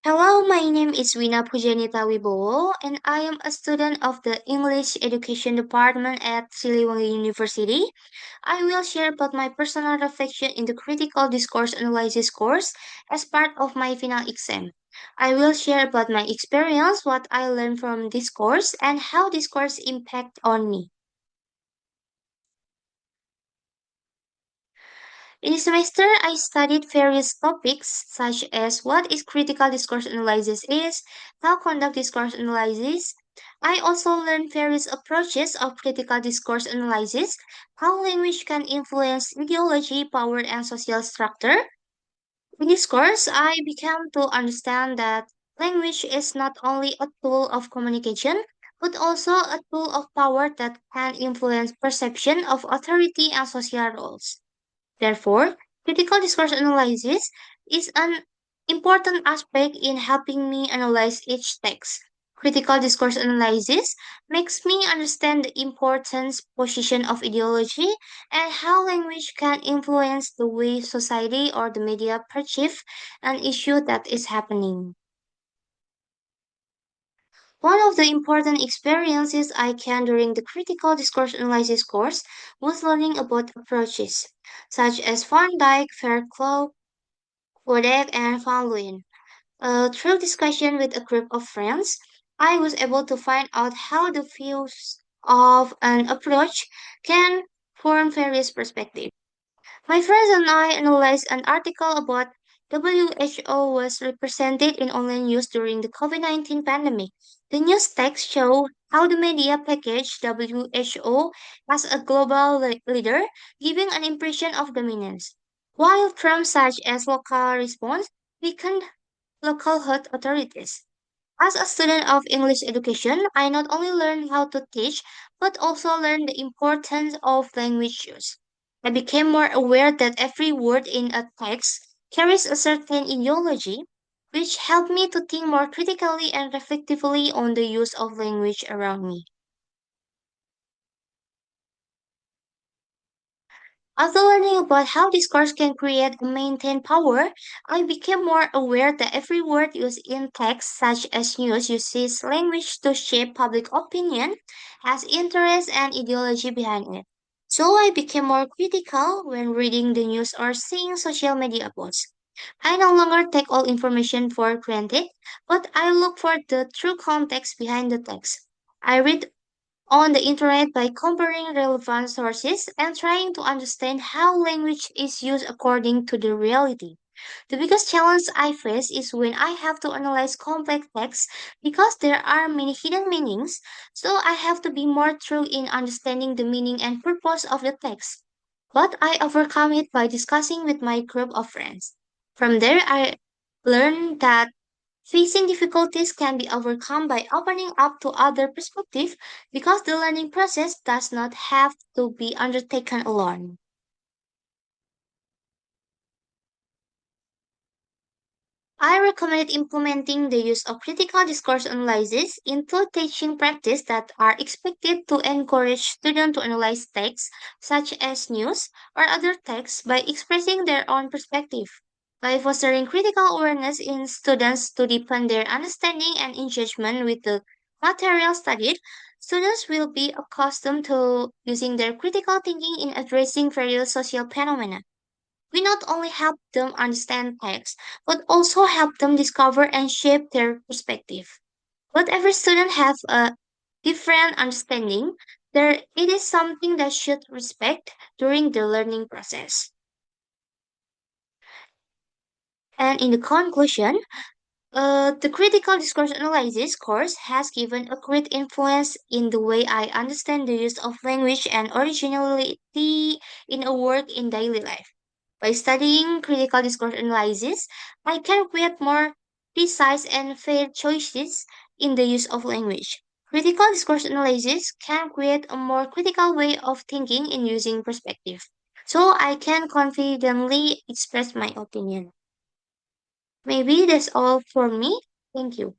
Hello, my name is Wina Pujianita Wibowo, and I am a student of the English Education Department at Siliwangi University. I will share about my personal reflection in the Critical Discourse Analysis course as part of my final exam. I will share about my experience, what I learned from this course, and how this course impact on me. In the semester, I studied various topics such as what is critical discourse analysis is, how conduct discourse analysis. I also learned various approaches of critical discourse analysis, how language can influence ideology, power, and social structure. In this course, I began to understand that language is not only a tool of communication, but also a tool of power that can influence perception of authority and social roles. Therefore, critical discourse analysis is an important aspect in helping me analyze each text. Critical discourse analysis makes me understand the importance position of ideology and how language can influence the way society or the media perceive an issue that is happening. One of the important experiences I can during the critical discourse analysis course was learning about approaches such as Van Dyck, Fairclough, Wodak, and Van Leeuwen. Through discussion with a group of friends, I was able to find out how the views of an approach can form various perspectives. My friends and I analyzed an article about WHO was represented in online news during the COVID-19 pandemic. The news text showed how the media packaged WHO as a global leader, giving an impression of dominance, while terms such as local response weakened local health authorities. As a student of English education, I not only learned how to teach, but also learned the importance of language use. I became more aware that every word in a text carries a certain ideology, which helped me to think more critically and reflectively on the use of language around me. After learning about how discourse can create and maintain power, I became more aware that every word used in text, such as news, uses language to shape public opinion, has interest and ideology behind it. So I became more critical when reading the news or seeing social media posts. I no longer take all information for granted, but I look for the true context behind the text. I read on the internet by comparing relevant sources and trying to understand how language is used according to the reality. The biggest challenge I face is when I have to analyze complex texts because there are many hidden meanings, so I have to be more thorough in understanding the meaning and purpose of the text. But I overcome it by discussing with my group of friends. From there, I learned that facing difficulties can be overcome by opening up to other perspectives because the learning process does not have to be undertaken alone. I recommend implementing the use of critical discourse analysis into teaching practice that are expected to encourage students to analyze texts such as news or other texts by expressing their own perspective. By fostering critical awareness in students to deepen their understanding and engagement with the material studied, students will be accustomed to using their critical thinking in addressing various social phenomena. We not only help them understand text, but also help them discover and shape their perspective. But every student has a different understanding. There, it is something that should respect during the learning process. And in the conclusion, the critical discourse analysis course has given a great influence in the way I understand the use of language and originality in a work in daily life. By studying critical discourse analysis, I can create more precise and fair choices in the use of language. Critical discourse analysis can create a more critical way of thinking in using perspective. So I can confidently express my opinion. Maybe that's all for me. Thank you.